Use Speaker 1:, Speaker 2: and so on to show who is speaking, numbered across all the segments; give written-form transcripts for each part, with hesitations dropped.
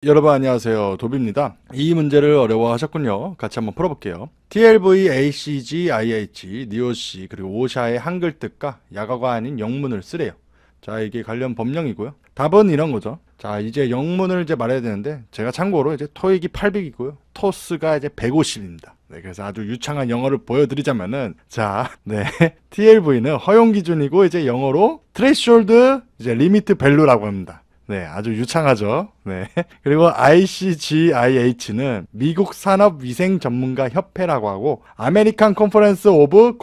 Speaker 1: 여러분 안녕하세요. 도비입니다. 이 문제를 어려워하셨군요. 같이 한번 풀어볼게요. TLV, ACG, IH, NIOC 그리고 오샤의 한글 뜻과 약어가 아닌 영문을 쓰래요. 자, 이게 관련 법령이고요. 답은 이런 거죠. 자, 이제 영문을 말해야 되는데 제가 참고로 이제 토익이 800이고요. 토스가 이제 150입니다. 네, 그래서 아주 유창한 영어를 보여드리자면은 자, 네, TLV는 허용 기준이고 이제 영어로 threshold limit value라고 합니다. 네, 아주 유창하죠. 네. 그리고 ICGIH는 미국 산업위생 전문가 협회라고 하고 아메리칸 컨퍼런스 오브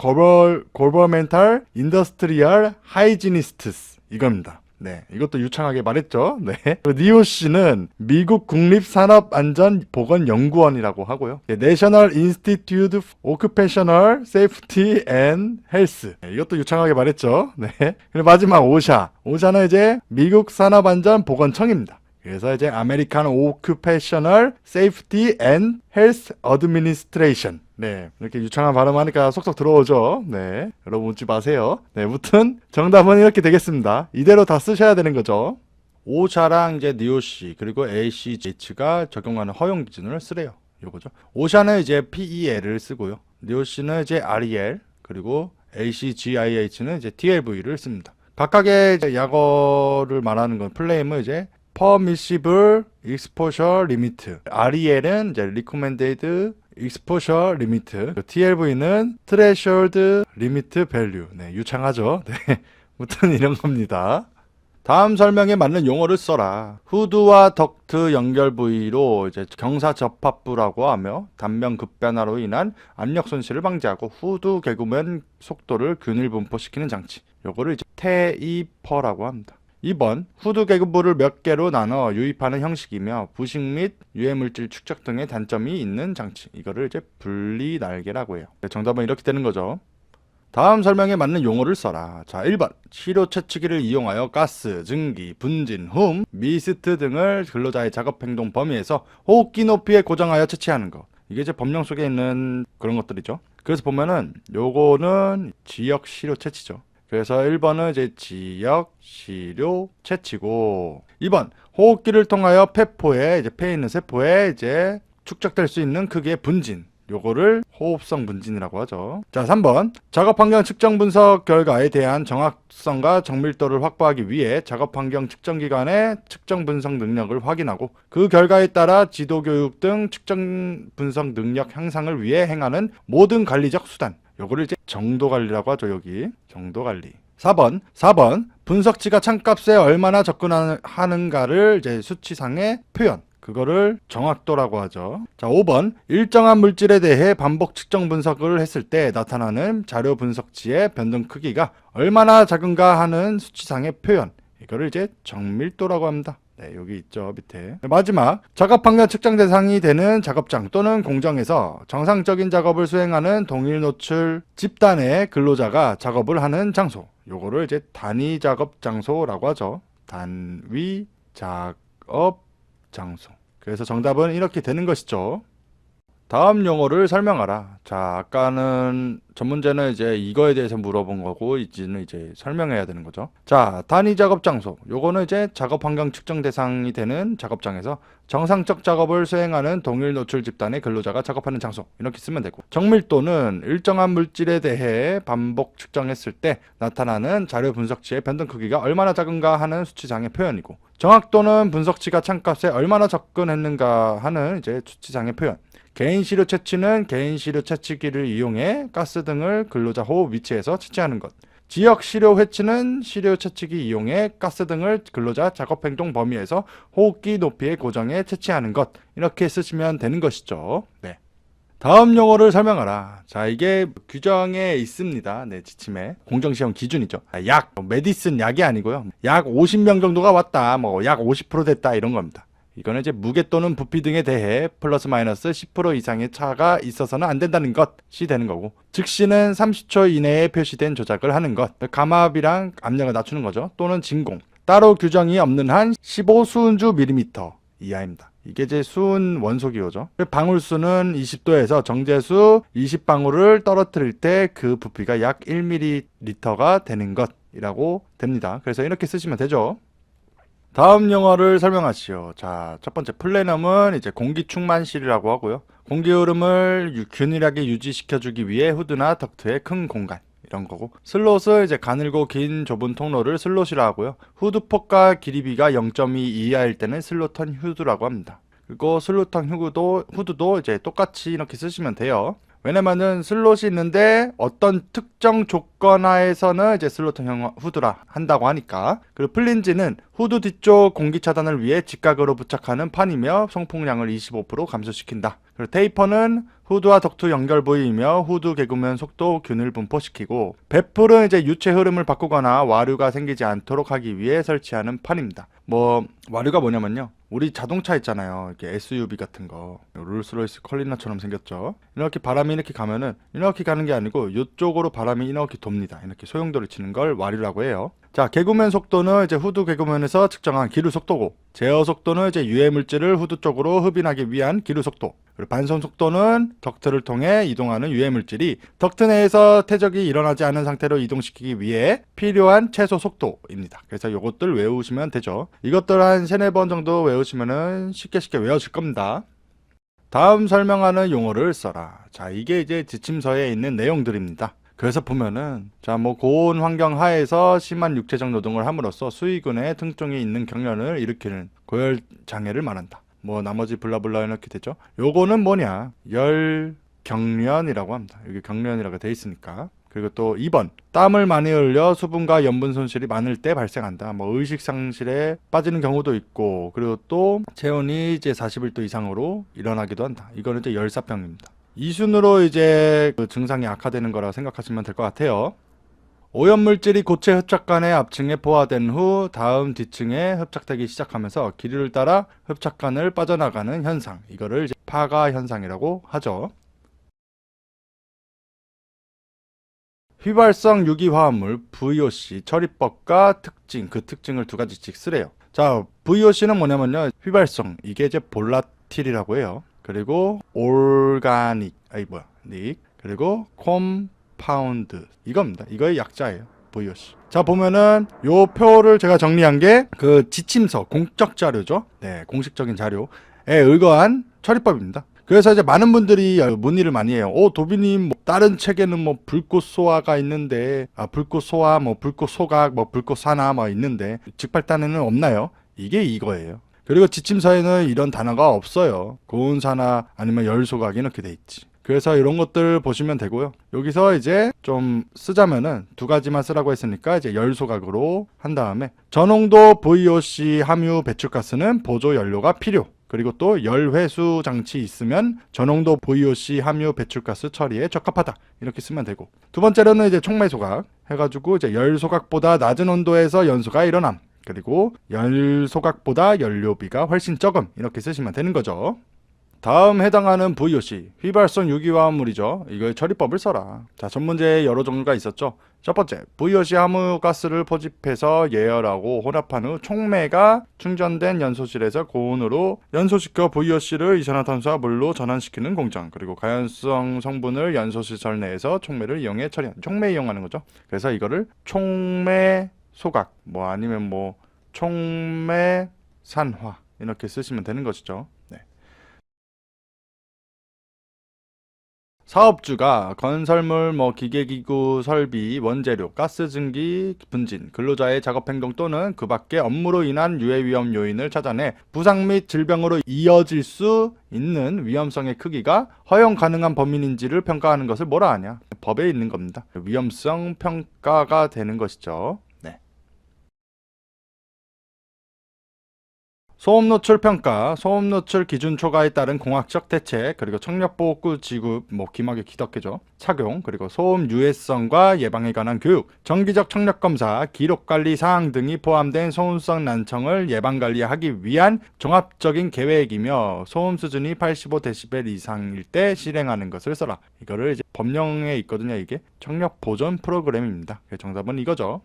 Speaker 1: 고버멘탈 인더스트리얼 하이지니스트스 이겁니다. 네, 이것도 유창하게 말했죠. 네. NIOC는 미국 국립산업안전보건연구원이라고 하고요. National Institute of Occupational Safety and Health. 네, 이것도 유창하게 말했죠. 네. 그리고 마지막 오샤. 오샤는 이제 미국 산업안전보건청입니다. 그래서 이제 아메리칸 오큐페셔널 세이프티 앤 헬스 어드미니스트레이션. 네, 이렇게 유창한 발음하니까 속속 들어오죠. 네, 여러분 웃지 마세요. 네, 무튼 정답은 이렇게 되겠습니다. 이대로 다 쓰셔야 되는 거죠. 오샤랑 이제 NIOC 그리고 ACGH가 적용하는 허용 기준을 쓰래요. 요거죠. 오샤는 이제 PEL을 쓰고요. NIOC는 이제 REL 그리고 ACGIH는 이제 TLV를 씁니다. 각각의 이제 약어를 말하는 건 플레임은 이제 Permissible Exposure Limit, REL은 이제 Recommended Exposure Limit, TLV는 Threshold Limit Value. 네, 유창하죠. 네, 무튼 이런 겁니다. 다음 설명에 맞는 용어를 써라. 후드와 덕트 연결 부위로 이제 경사 접합부라고 하며 단면 급변화로 인한 압력 손실을 방지하고 후드 개구면 속도를 균일 분포시키는 장치. 요거를 이제 테이퍼라고 합니다. 2번, 후드 계급부를 몇 개로 나눠 유입하는 형식이며 부식 및 유해물질 축적 등의 단점이 있는 장치. 이거를 이제 분리 날개라고 해요. 정답은 이렇게 되는 거죠. 다음 설명에 맞는 용어를 써라. 자, 1번, 시료 채취기를 이용하여 가스, 증기, 분진, 훔, 미스트 등을 근로자의 작업 행동 범위에서 호흡기 높이에 고정하여 채취하는 것. 이게 이제 법령 속에 있는 그런 것들이죠. 그래서 보면은 요거는 지역 시료 채취죠. 그래서 1번은 이제 지역 시료 채취고, 2번 호흡기를 통하여 폐포에 폐에 있는 세포에 이제 축적될 수 있는 크기의 분진. 요거를 호흡성 분진이라고 하죠. 자, 3번 작업 환경 측정 분석 결과에 대한 정확성과 정밀도를 확보하기 위해 작업 환경 측정 기관의 측정 분석 능력을 확인하고 그 결과에 따라 지도 교육 등 측정 분석 능력 향상을 위해 행하는 모든 관리적 수단. 요거를 이제 정도 관리라고 하죠. 여기 정도 관리. 4번 분석치가 참값에 얼마나 접근하는가를 이제 수치상의 표현. 그거를 정확도라고 하죠. 자, 5번 일정한 물질에 대해 반복 측정 분석을 했을 때 나타나는 자료 분석치의 변동 크기가 얼마나 작은가 하는 수치상의 표현. 이거를 이제 정밀도라고 합니다. 네, 여기 있죠, 밑에. 마지막, 작업 환경 측정 대상이 되는 작업장 또는 공정에서 정상적인 작업을 수행하는 동일 노출 집단의 근로자가 작업을 하는 장소. 요거를 이제 단위 작업 장소라고 하죠. 단위 작업 장소. 그래서 정답은 이렇게 되는 것이죠. 다음 용어를 설명하라. 자, 아까는 전 문제는 이제 이거에 대해서 물어본 거고 이제는 이제 설명해야 되는 거죠. 자, 단위 작업 장소. 요거는 이제 작업 환경 측정 대상이 되는 작업장에서 정상적 작업을 수행하는 동일 노출 집단의 근로자가 작업하는 장소. 이렇게 쓰면 되고. 정밀도는 일정한 물질에 대해 반복 측정했을 때 나타나는 자료 분석치의 변동 크기가 얼마나 작은가 하는 수치상의 표현이고. 정확도는 분석치가 참값에 얼마나 접근했는가 하는 이제 수치상의 표현. 개인 시료 채취는 개인 시료 채취기를 이용해 가스 등을 근로자 호흡 위치에서 채취하는 것. 지역 시료 회치는 시료 채취기 이용해 가스 등을 근로자 작업 행동 범위에서 호흡기 높이에 고정해 채취하는 것. 이렇게 쓰시면 되는 것이죠. 네. 다음 용어를 설명하라. 자, 이게 규정에 있습니다. 네, 지침에. 공정시험 기준이죠. 약, 메디슨 약이 아니고요. 약 50명 정도가 왔다. 약 50% 됐다. 이런 겁니다. 이거는 이제 무게 또는 부피 등에 대해 플러스 마이너스 10% 이상의 차가 있어서는 안 된다는 것이 되는 거고, 즉시는 30초 이내에 표시된 조작을 하는 것, 감압이랑 압력을 낮추는 거죠. 또는 진공, 따로 규정이 없는 한 15수은주 밀리미터 이하입니다. 이게 이제 수은 원소기호죠. 방울수는 20도에서 정제수 20방울을 떨어뜨릴 때 그 부피가 약 1ml가 되는 것이라고 됩니다. 그래서 이렇게 쓰시면 되죠. 다음 용어를 설명하시오. 자, 첫 번째 플래넘은 이제 공기 충만실이라고 하고요. 공기 흐름을 균일하게 유지시켜주기 위해 후드나 덕트의 큰 공간 이런 거고, 슬롯은 이제 가늘고 긴 좁은 통로를 슬롯이라 하고요. 후드폭과 길이비가 0.2 이하일 때는 슬롯턴 후드라고 합니다. 그리고 슬롯턴 후드도 이제 똑같이 이렇게 쓰시면 돼요. 왜냐면은 슬롯이 있는데 어떤 특정 조건 하에서는 이제 슬롯형 후드라 한다고 하니까. 그리고 플린지는 후드 뒤쪽 공기 차단을 위해 직각으로 부착하는 판이며 송풍량을 25% 감소시킨다. 그리고 테이퍼는 후드와 덕트 연결 부위이며 후드 개구면 속도 균을 분포시키고, 베풀은 이제 유체 흐름을 바꾸거나 와류가 생기지 않도록 하기 위해 설치하는 판입니다. 와류가 뭐냐면요, 우리 자동차 있잖아요, 이렇게 SUV 같은 거, 롤스로이스 컬리나처럼 생겼죠. 이렇게 바람이 이렇게 가면은 이렇게 가는 게 아니고 이쪽으로 바람이 이렇게 돕니다. 이렇게 소용돌이 치는 걸 와류라고 해요. 자, 개구면 속도는 이제 후드 개구면에서 측정한 기류 속도고, 제어 속도는 이제 유해 물질을 후드 쪽으로 흡인하기 위한 기류 속도, 그리고 반송 속도는 덕트를 통해 이동하는 유해 물질이 덕트 내에서 퇴적이 일어나지 않은 상태로 이동시키기 위해 필요한 최소 속도입니다. 그래서 이것들 외우시면 되죠. 이것들 한 3, 4번 정도 외우시면은 쉽게 외워질 겁니다. 다음 설명하는 용어를 써라. 자, 이게 이제 지침서에 있는 내용들입니다. 그래서 보면은, 자, 고온 환경 하에서 심한 육체적 노동을 함으로써 수의군에 등종이 있는 경련을 일으키는 고열 장애를 말한다. 나머지 블라블라 이렇게 되죠. 요거는 뭐냐, 열 경련이라고 합니다. 여기 경련이라고 돼 있으니까. 그리고 또 2번, 땀을 많이 흘려 수분과 염분 손실이 많을 때 발생한다. 의식 상실에 빠지는 경우도 있고, 그리고 또 체온이 이제 41도 이상으로 일어나기도 한다. 이거는 이제 열사병입니다. 이 순으로 이제 그 증상이 악화되는 거라고 생각하시면 될 것 같아요. 오염물질이 고체 흡착관의 앞층에 포화된 후 다음 뒤층에 흡착되기 시작하면서 기류를 따라 흡착관을 빠져나가는 현상, 이거를 이제 파가 현상이라고 하죠. 휘발성 유기화합물 VOC 처리법과 특징, 그 특징을 2가지씩 쓰래요. 자, VOC는 뭐냐면요, 휘발성, 이게 이제 볼라틸이라고 해요. 그리고 오르가닉, 그리고 콤파운드, 이겁니다. 이거의 약자예요, VOC. 자, 보면은 요 표를 제가 정리한 게 그 지침서, 공적 자료죠. 네, 공식적인 자료에 의거한 처리법입니다. 그래서 이제 많은 분들이 문의를 많이 해요. 도비님, 다른 책에는 불꽃 소화가 있는데, 불꽃 소화, 불꽃 소각, 불꽃 산화 있는데 직발단에는 없나요? 이게 이거예요. 그리고 지침서에는 이런 단어가 없어요. 고온산화 아니면 열소각 이렇게 돼 있지. 그래서 이런 것들 보시면 되고요. 여기서 이제 좀 쓰자면은 2가지만 쓰라고 했으니까 이제 열소각으로 한 다음에, 저농도 VOC 함유 배출가스는 보조 연료가 필요. 그리고 또 열회수 장치 있으면 저농도 VOC 함유 배출가스 처리에 적합하다. 이렇게 쓰면 되고, 2번째로는 이제 촉매소각 해가지고 이제 열소각보다 낮은 온도에서 연소가 일어남. 그리고 열소각보다 연료비가 훨씬 적음. 이렇게 쓰시면 되는 거죠. 다음 해당하는 VOC, 휘발성 유기화합물이죠. 이거의 처리법을 써라. 자, 전문제에 여러 종류가 있었죠. 첫 번째, VOC 함유가스를 포집해서 예열하고 혼합한 후 촉매가 충전된 연소실에서 고온으로 연소시켜 VOC를 이산화탄소와 물로 전환시키는 공정. 그리고 가연성 성분을 연소시설 내에서 촉매를 이용해 처리하는, 촉매 이용하는 거죠. 그래서 이거를 촉매 소각, 아니면 촉매 산화 이렇게 쓰시면 되는 것이죠. 네. 사업주가 건설물, 기계기구, 설비, 원재료, 가스 증기, 분진, 근로자의 작업행동 또는 그 밖의 업무로 인한 유해위험 요인을 찾아내 부상 및 질병으로 이어질 수 있는 위험성의 크기가 허용 가능한 범위인지를 평가하는 것을 뭐라 하냐? 법에 있는 겁니다. 위험성 평가가 되는 것이죠. 소음 노출 평가, 소음 노출 기준 초과에 따른 공학적 대책, 그리고 청력보호구 지급, 기막에 기덕해죠, 착용, 그리고 소음 유해성과 예방에 관한 교육, 정기적 청력 검사, 기록 관리 사항 등이 포함된 소음성 난청을 예방 관리하기 위한 종합적인 계획이며, 소음 수준이 85dB 이상일 때 실행하는 것을 써라. 이거를 이제 법령에 있거든요. 이게 청력 보존 프로그램입니다. 정답은 이거죠.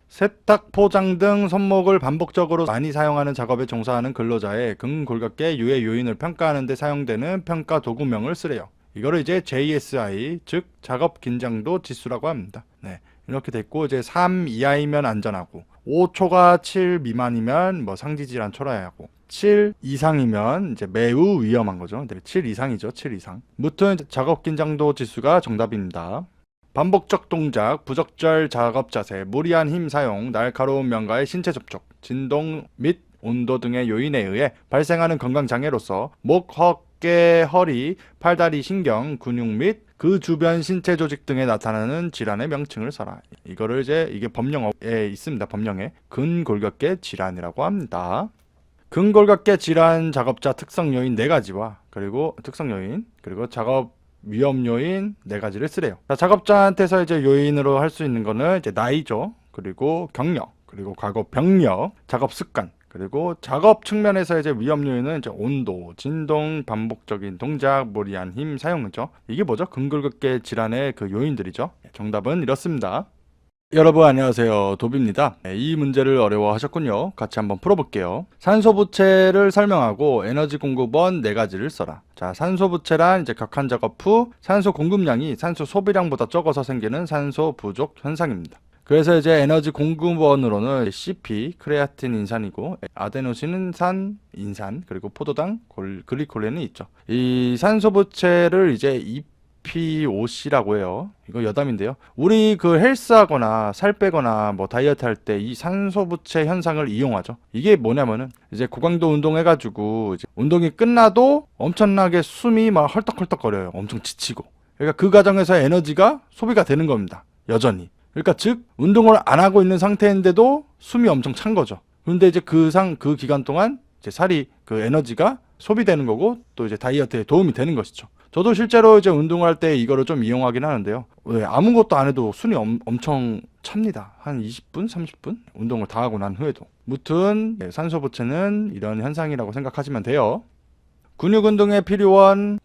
Speaker 1: 세탁, 포장 등 손목을 반복적으로 많이 사용하는 작업에 종사하는 근로자의 근골격계 유해 요인을 평가하는 데 사용되는 평가 도구명을 쓰래요. 이거를 이제 JSI, 즉 작업 긴장도 지수라고 합니다. 네, 이렇게 돼 있고 이제 3 이하이면 안전하고 5초가 7 미만이면 뭐 상지 질환 초래하고 7 이상이면 이제 매우 위험한 거죠. 7 이상이죠. 7 이상. 무튼 작업 긴장도 지수가 정답입니다. 반복적 동작, 부적절 작업 자세, 무리한 힘 사용, 날카로운 면과의 신체 접촉, 진동 및 온도 등의 요인에 의해 발생하는 건강장애로서 목, 어깨, 허리, 팔다리 신경, 근육 및 그 주변 신체 조직 등에 나타나는 질환의 명칭을 써라. 이거를 이제 이게 법령에 있습니다. 법령에 근골격계 질환이라고 합니다. 근골격계 질환 작업자 특성 요인 4가지와 그리고 특성 요인 그리고 작업 위험 요인 4가지를 쓰래요. 자, 작업자한테서 이제 요인으로 할 수 있는 거는 이제 나이죠. 그리고 경력, 그리고 과거 병력, 작업 습관, 그리고 작업 측면에서 이제 위험 요인은 이제 온도, 진동, 반복적인 동작, 무리한 힘 사용이죠. 이게 뭐죠? 근골격계 질환의 그 요인들이죠. 정답은 이렇습니다. 여러분 안녕하세요. 도비입니다. 이 문제를 어려워하셨군요. 같이 한번 풀어볼게요. 산소 부채를 설명하고 에너지 공급원 4가지를 써라. 자, 산소 부채란 이제 격한 작업 후 산소 공급량이 산소 소비량보다 적어서 생기는 산소 부족 현상입니다. 그래서 이제 에너지 공급원으로는 CP, 크레아틴 인산이고 아데노신 인산, 그리고 포도당, 글리콜렌이 있죠. 이 산소 부채를 이제 EPOC라고 해요. 이거 여담인데요. 우리 그 헬스하거나 살 빼거나 뭐 다이어트 할 때 이 산소 부채 현상을 이용하죠. 이게 뭐냐면은 이제 고강도 운동해가지고 이제 운동이 끝나도 엄청나게 숨이 막 헐떡헐떡거려요. 엄청 지치고. 그러니까 그 과정에서 에너지가 소비가 되는 겁니다. 여전히. 그러니까 즉 운동을 안 하고 있는 상태인데도 숨이 엄청 찬 거죠. 그런데 이제 그 기간 동안 이제 살이 그 에너지가 소비되는 거고 또 이제 다이어트에 도움이 되는 것이죠. 저도 실제로 이제 운동할 때 이거를 좀 이용하긴 하는데요. 왜 아무것도 안 해도 숨이 엄청 찹니다. 한 20분, 30분 운동을 다 하고 난 후에도. 무튼 산소 부채는 이런 현상이라고 생각하시면 돼요. 근육 운동에 필요한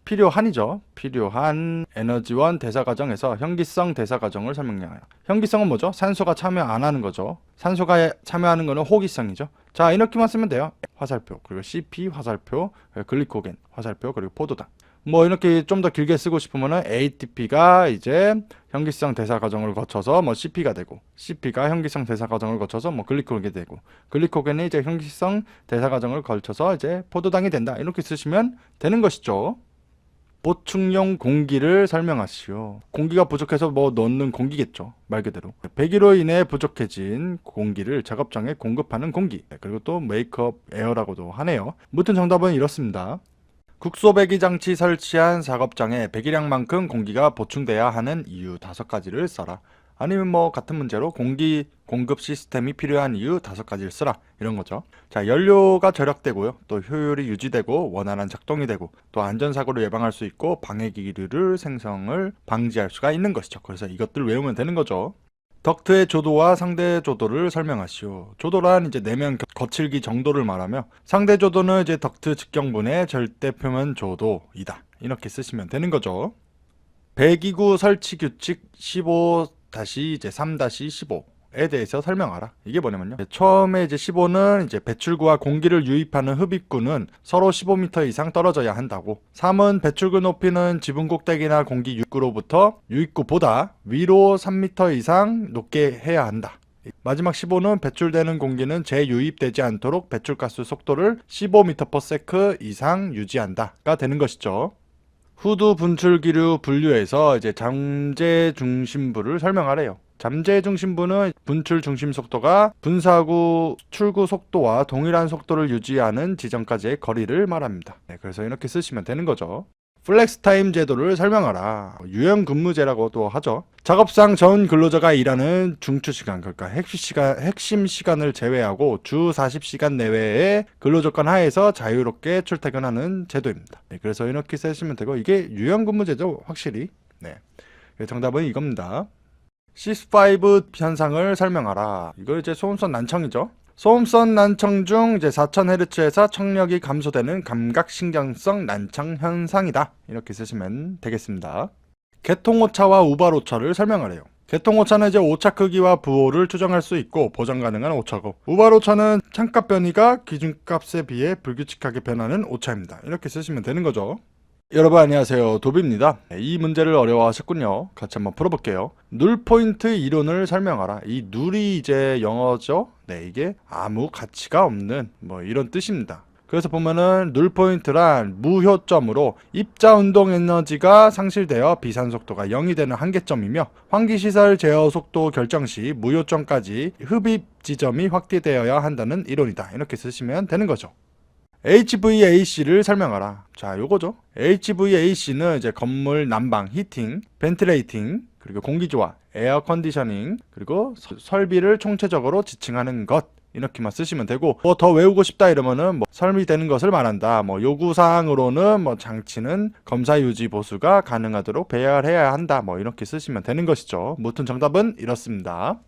Speaker 1: 에너지원 대사 과정에서 현기성 대사 과정을 설명해요. 현기성은 뭐죠? 산소가 참여 안 하는 거죠. 산소가 참여하는 거는 호기성이죠. 자, 이렇게만 쓰면 돼요. 화살표, 그리고 CP 화살표, 글리코겐 화살표, 그리고 포도당. 뭐 이렇게 좀 더 길게 쓰고 싶으면은 ATP가 이제 현기성 대사 과정을 거쳐서 뭐 CP가 되고, CP가 현기성 대사 과정을 거쳐서 뭐 글리코겐이 되고, 글리코겐이 이제 현기성 대사 과정을 거쳐서 이제 포도당이 된다. 이렇게 쓰시면 되는 것이죠. 보충용 공기를 설명하시오. 공기가 부족해서 뭐 넣는 공기겠죠. 말 그대로. 배기로 인해 부족해진 공기를 작업장에 공급하는 공기. 그리고 또 메이크업 에어라고도 하네요. 무튼 정답은 이렇습니다. 국소 배기 장치 설치한 작업장에 배기량만큼 공기가 보충돼야 하는 이유 5가지를 써라. 아니면 뭐 같은 문제로 공기 공급 시스템이 필요한 이유 5가지를 쓰라. 이런 거죠. 자, 연료가 절약되고요. 또 효율이 유지되고 원활한 작동이 되고 또 안전사고를 예방할 수 있고 방해기류를 생성을 방지할 수가 있는 것이죠. 그래서 이것들 외우면 되는 거죠. 덕트의 조도와 상대 조도를 설명하시오. 조도란 이제 내면 거칠기 정도를 말하며 상대 조도는 이제 덕트 직경분의 절대 표면 조도이다. 이렇게 쓰시면 되는 거죠. 배기구 설치 규칙 15-3-15에 대해서 설명하라. 이게 뭐냐면요. 처음에 이제 15는 이제 배출구와 공기를 유입하는 흡입구는 서로 15m 이상 떨어져야 한다고. 3은 배출구 높이는 지붕 꼭대기나 공기 유입구보다 위로 3m 이상 높게 해야 한다. 마지막 15는 배출되는 공기는 재유입되지 않도록 배출가스 속도를 15m/s 이상 유지한다가 되는 것이죠. 후두 분출기류 분류에서 이제 잠재 중심부를 설명하래요. 잠재 중심부는 분출 중심 속도가 분사구 출구 속도와 동일한 속도를 유지하는 지점까지의 거리를 말합니다. 그래서 이렇게 쓰시면 되는 거죠. 플렉스타임 제도를 설명하라. 유연근무제라고도 하죠. 작업상 전 근로자가 일하는 중추시간, 그러니까 핵심 시간을 제외하고 주 40시간 내외의 근로조건 하에서 자유롭게 출퇴근하는 제도입니다. 그래서 이렇게 쓰시면 되고 이게 유연근무제죠. 확실히. 정답은 이겁니다. 시스5 현상을 설명하라. 이거 이제 소음선 난청이죠. 소음선 난청 중 이제 4000Hz에서 청력이 감소되는 감각신경성 난청 현상이다. 이렇게 쓰시면 되겠습니다. 개통오차와 우발오차를 설명하래요. 개통오차는 이제 오차 크기와 부호를 추정할 수 있고 보정 가능한 오차고, 우발오차는 창값 변이가 기준값에 비해 불규칙하게 변하는 오차입니다. 이렇게 쓰시면 되는 거죠. 여러분 안녕하세요. 도비입니다. 이 문제를 어려워하셨군요. 같이 한번 풀어볼게요. 눌 포인트 이론을 설명하라. 이 눌이 이제 영어죠. 네, 이게 아무 가치가 없는 뭐 이런 뜻입니다. 그래서 보면은 눌 포인트란 무효점으로 입자 운동 에너지가 상실되어 비산 속도가 0이 되는 한계점이며 환기 시설 제어 속도 결정 시 무효점까지 흡입 지점이 확대되어야 한다는 이론이다. 이렇게 쓰시면 되는 거죠. HVAC를 설명하라. 자, 요거죠. HVAC는 이제 건물 난방, 히팅, 벤틸레이팅, 그리고 공기조화, 에어 컨디셔닝, 그리고 설비를 총체적으로 지칭하는 것. 이렇게만 쓰시면 되고, 뭐 더 외우고 싶다 이러면은 뭐 설비되는 것을 말한다. 뭐 요구사항으로는 뭐 장치는 검사 유지 보수가 가능하도록 배열해야 한다. 뭐 이렇게 쓰시면 되는 것이죠. 무튼 정답은 이렇습니다.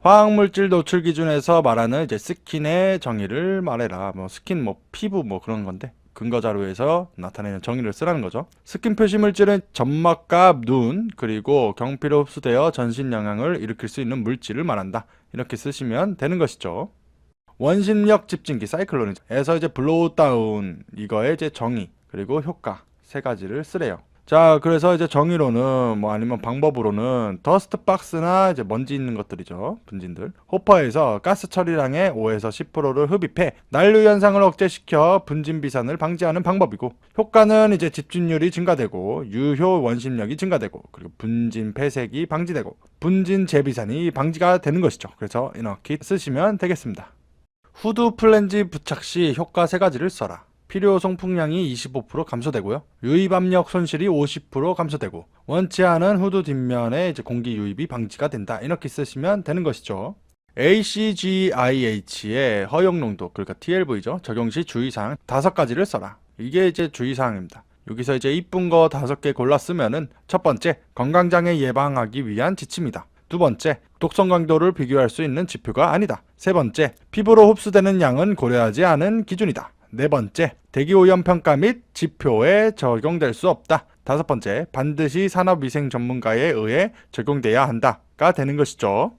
Speaker 1: 화학물질 노출 기준에서 말하는 이제 스킨의 정의를 말해라. 뭐 스킨 뭐 피부 뭐 그런 건데 근거 자료에서 나타내는 정의를 쓰라는 거죠. 스킨 표시 물질은 점막과 눈 그리고 경피로 흡수되어 전신 영향을 일으킬 수 있는 물질을 말한다. 이렇게 쓰시면 되는 것이죠. 원심력 집진기 사이클론에서 이제 블로우 다운 이거의 이제 정의 그리고 효과 세 가지를 쓰래요. 자, 그래서 이제 정의로는 뭐 아니면 방법으로는 더스트 박스나 이제 먼지 있는 것들이죠. 분진들. 호퍼에서 가스 처리량의 5에서 10%를 흡입해 난류 현상을 억제시켜 분진 비산을 방지하는 방법이고 효과는 이제 집진율이 증가되고 유효 원심력이 증가되고 그리고 분진 폐색이 방지되고 분진 재비산이 방지가 되는 것이죠. 그래서 이렇게 쓰시면 되겠습니다. 후드 플랜지 부착 시 효과 세 가지를 써라. 필요 송풍량이 25% 감소되고요. 유입 압력 손실이 50% 감소되고 원치 않은 후드 뒷면에 이제 공기 유입이 방지가 된다. 이렇게 쓰시면 되는 것이죠. ACGIH의 허용 농도 그러니까 TLV죠. 적용 시 주의사항 5가지를 써라. 이게 이제 주의사항입니다. 여기서 이제 이쁜 거 5개 골라 쓰면은 첫 번째, 건강장애 예방하기 위한 지침이다. 두 번째, 독성 강도를 비교할 수 있는 지표가 아니다. 세 번째, 피부로 흡수되는 양은 고려하지 않은 기준이다. 네 번째, 대기오염 평가 및 지표에 적용될 수 없다. 다섯 번째, 반드시 산업위생 전문가에 의해 적용돼야 한다가 되는 것이죠.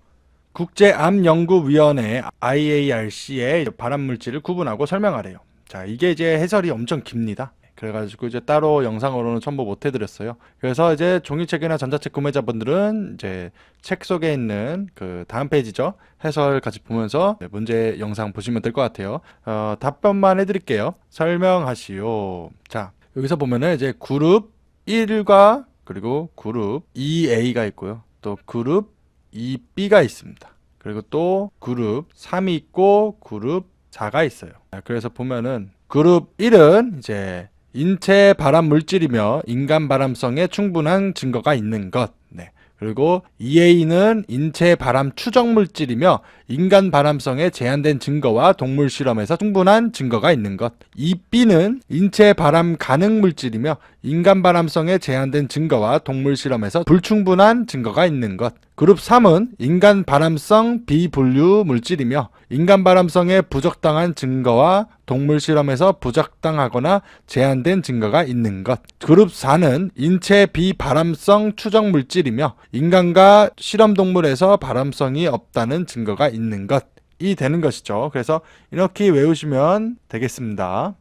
Speaker 1: 국제암연구위원회 IARC의 발암물질을 구분하고 설명하래요. 자, 이게 이제 해설이 엄청 깁니다. 그래가지고 이제 따로 영상으로는 첨부 못 해드렸어요. 그래서 이제 종이책이나 전자책 구매자분들은 이제 책 속에 있는 그 다음 페이지죠. 해설 같이 보면서 문제 영상 보시면 될 것 같아요. 답변만 해드릴게요. 설명하시오. 자, 여기서 보면은 이제 그룹 1과 그리고 그룹 2A가 있고요. 또 그룹 2B가 있습니다. 그리고 또 그룹 3이 있고 그룹 4가 있어요. 그래서 보면은 그룹 1은 이제 인체 발암 물질이며 인간 발암성에 충분한 증거가 있는 것. 네. 그리고 EA는 인체 발암 추적 물질이며 인간 발암성에 제한된 증거와 동물 실험에서 충분한 증거가 있는 것. EB는 인체 발암 가능 물질이며 인간 발암성에 제한된 증거와 동물 실험에서 불충분한 증거가 있는 것. 그룹 3은 인간 발암성 비분류 물질이며 인간 발암성에 부적당한 증거와 동물 실험에서 부적당하거나 제한된 증거가 있는 것. 그룹 4는 인체 비발암성 추적 물질이며 인간과 실험 동물에서 발암성이 없다는 증거가 있는 것이 되는 것이죠. 그래서 이렇게 외우시면 되겠습니다.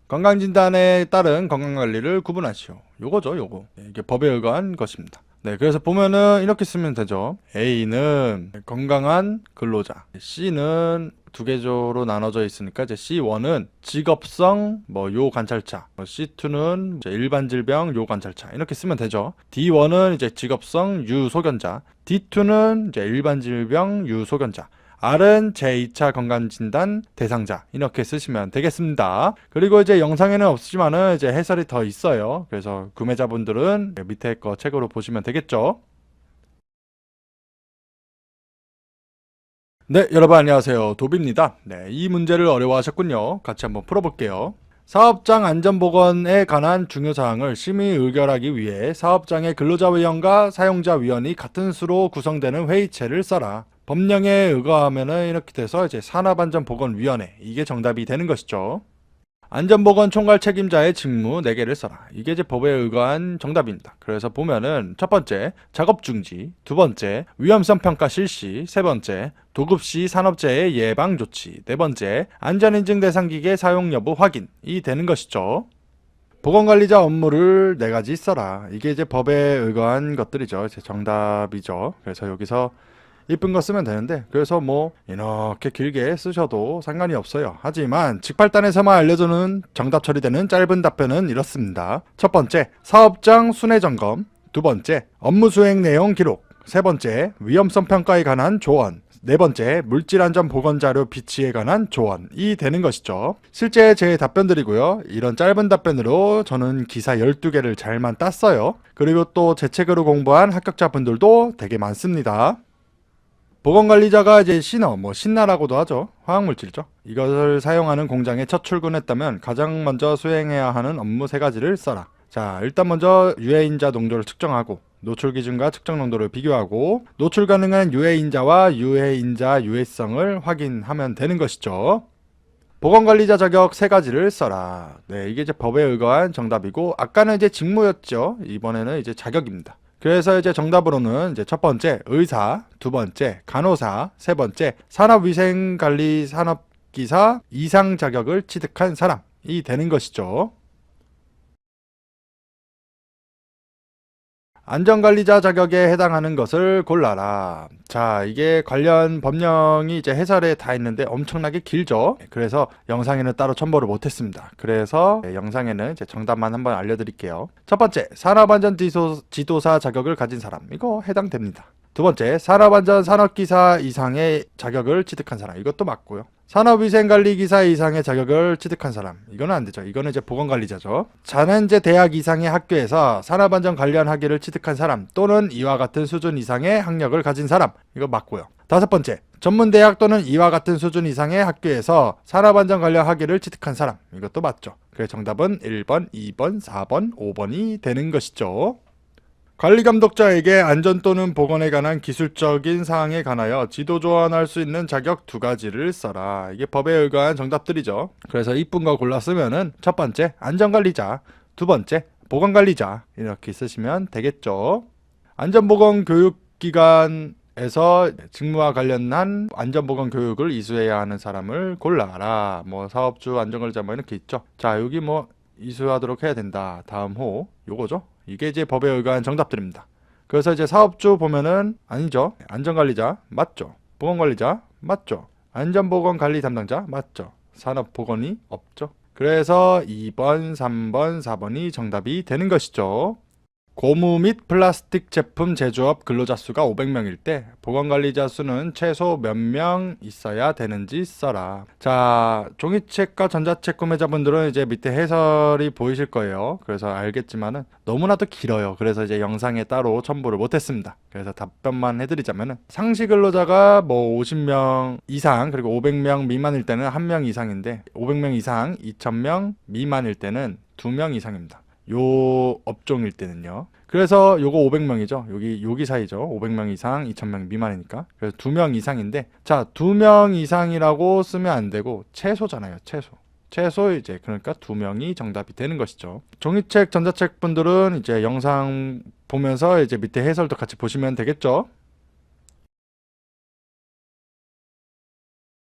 Speaker 1: 건강진단에 따른 건강관리를 구분하시오. 요거죠, 요거. 이게 법에 의거한 것입니다. 네, 그래서 보면은 이렇게 쓰면 되죠. A는 건강한 근로자, C는 두 개조로 나눠져 있으니까 이제 C1은 직업성 요 관찰차, C2는 이제 일반 질병 요 관찰차 이렇게 쓰면 되죠. D1은 이제 직업성 유소견자, D2는 이제 일반 질병 유소견자. R은 제2차 건강진단 대상자 이렇게 쓰시면 되겠습니다. 그리고 이제 영상에는 없지만은 이제 해설이 더 있어요. 그래서 구매자분들은 밑에 거 책으로 보시면 되겠죠. 네, 여러분 안녕하세요. 도비입니다. 네, 이 문제를 어려워하셨군요. 같이 한번 풀어볼게요. 사업장 안전보건에 관한 중요사항을 심의 의결하기 위해 사업장의 근로자위원과 사용자위원이 같은 수로 구성되는 회의체를 써라. 법령에 의거하면은 이렇게 돼서 이제 산업안전보건위원회 이게 정답이 되는 것이죠. 안전보건 총괄 책임자의 직무 4개를 써라. 이게 이제 법에 의거한 정답입니다. 그래서 보면은 첫 번째, 작업 중지, 두 번째, 위험성 평가 실시, 세 번째, 도급 시 산업재해 예방 조치, 네 번째, 안전인증 대상 기계 사용 여부 확인이 되는 것이죠. 보건관리자 업무를 4가지 써라. 이게 이제 법에 의거한 것들이죠. 이제 정답이죠. 그래서 여기서 이쁜 거 쓰면 되는데, 그래서 뭐 이렇게 길게 쓰셔도 상관이 없어요. 하지만 직발단에서만 알려주는 정답 처리되는 짧은 답변은 이렇습니다. 첫 번째, 사업장 순회 점검. 두 번째, 업무 수행 내용 기록. 세 번째, 위험성 평가에 관한 조언. 네 번째, 물질안전 보건자료 비치에 관한 조언이 되는 것이죠. 실제 제 답변들이고요. 이런 짧은 답변으로 저는 기사 12개를 잘만 땄어요. 그리고 또 제 책으로 공부한 합격자분들도 되게 많습니다. 보건관리자가 이제 신나라고도 하죠. 화학물질이죠. 이것을 사용하는 공장에 첫 출근했다면 가장 먼저 수행해야 하는 업무 3가지를 써라. 자, 일단 먼저 유해인자 농도를 측정하고 노출 기준과 측정 농도를 비교하고 노출 가능한 유해인자와 유해인자 유해성을 확인하면 되는 것이죠. 보건관리자 자격 3가지를 써라. 네, 이게 이제 법에 의거한 정답이고, 아까는 이제 직무였죠. 이번에는 이제 자격입니다. 그래서 이제 정답으로는 이제 첫 번째 의사, 두 번째 간호사, 세 번째 산업위생관리 산업기사 이상 자격을 취득한 사람이 되는 것이죠. 안전관리자 자격에 해당하는 것을 골라라. 자, 이게 관련 법령이 이제 해설에 다 있는데 엄청나게 길죠. 그래서 영상에는 따로 첨부를 못했습니다. 그래서 영상에는 이제 정답만 한번 알려드릴게요. 첫 번째, 산업안전 지도사 자격을 가진 사람. 이거 해당됩니다. 두 번째, 산업안전 산업기사 이상의 자격을 취득한 사람. 이것도 맞고요. 산업위생관리기사 이상의 자격을 취득한 사람. 이거는 안 되죠. 이거는 이제 보건관리자죠. 4년제 대학 이상의 학교에서 산업안전 관련 학위를 취득한 사람 또는 이와 같은 수준 이상의 학력을 가진 사람. 이거 맞고요. 다섯 번째, 전문대학 또는 이와 같은 수준 이상의 학교에서 산업안전 관련 학위를 취득한 사람. 이것도 맞죠. 그래서 정답은 1번, 2번, 4번, 5번이 되는 것이죠. 관리감독자에게 안전 또는 보건에 관한 기술적인 사항에 관하여 지도 조언할 수 있는 자격 2가지를 써라. 이게 법에 의거한 정답들이죠. 그래서 이쁜 거 골라 쓰면은 첫 번째 안전관리자, 두 번째 보건관리자 이렇게 쓰시면 되겠죠. 안전보건교육기관에서 직무와 관련한 안전보건 교육을 이수해야 하는 사람을 골라라. 뭐 사업주 안전관리자 뭐 이렇게 있죠. 자, 여기 뭐 이수하도록 해야 된다. 다음 호 요거죠. 이게 이제 법에 의거한 정답들입니다. 그래서 이제 사업주 보면은 아니죠. 안전관리자 맞죠. 보건관리자 맞죠. 안전보건관리 담당자 맞죠. 산업보건이 없죠. 그래서 2번, 3번, 4번이 정답이 되는 것이죠. 고무 및 플라스틱 제품 제조업 근로자 수가 500명일 때 보건관리자 수는 최소 몇 명 있어야 되는지 써라. 자, 종이책과 전자책 구매자분들은 이제 밑에 해설이 보이실 거예요. 그래서 알겠지만은 너무나도 길어요. 그래서 이제 영상에 따로 첨부를 못했습니다. 그래서 답변만 해드리자면은 상시 근로자가 뭐 50명 이상 그리고 500명 미만일 때는 1명 이상인데 500명 이상 2000명 미만일 때는 2명 이상입니다. 요 업종일 때는요. 그래서 요거 500명이죠. 여기 사이죠. 500명 이상, 2000명 미만이니까. 그래서 2명 이상인데, 자, 2명 이상이라고 쓰면 안 되고 최소잖아요. 최소 이제 그러니까 2명이 정답이 되는 것이죠. 종이책, 전자책 분들은 이제 영상 보면서 이제 밑에 해설도 같이 보시면 되겠죠.